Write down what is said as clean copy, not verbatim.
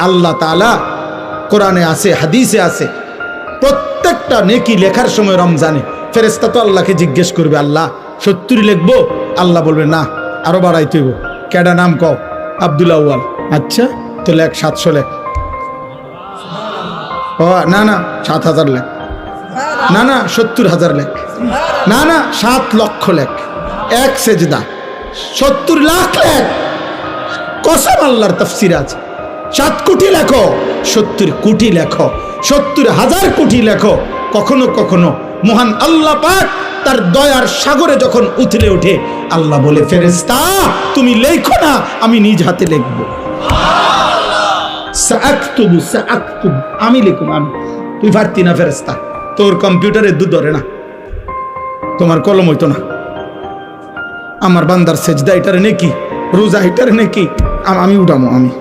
আল্লাহ তাআলা কোরআনে আছে, হাদিসে আছে, প্রত্যেকটা নেকি লেখার সময় রমজানে ফেরেশতা তো আল্লাহকে জিজ্ঞেস করবে, আল্লাহ 70 লিখবো? আল্লাহ বলবে না, আরো বাড়াইতে হইব। কেডা নাম কও? আব্দুল আউয়াল। আচ্ছা তো লেখ 700 লেখ। ও না না 7000 লেখ। না না 70,000 লেখ। না না 7 লক্ষ লেখ। এক সেজদা 70 লাখ লেখ। কসম আল্লাহর তাফসীর আছে। 7 কোটি লেখো, 70 কোটি লেখো, 70,000 কোটি লেখো। কখনো কখনো মহান আল্লাহ পাক তার দয়ার সাগরে যখন উথলে ওঠে, আল্লাহ বলে, ফেরেশতা তুমি লেখো না, আমি নিজ হাতে লিখবো। সাআকতুবু সাআকতুবু, আমি লিখুম, আমি। তুই পারতি না ফেরেশতা, তোর কম্পিউটারে দুধ ধরে না, তোমার কলম হইতো না। আমার বান্দার সেজদা এটারে নেকি, রোজা এটারে নেকি, আমি উঠামো, আমি।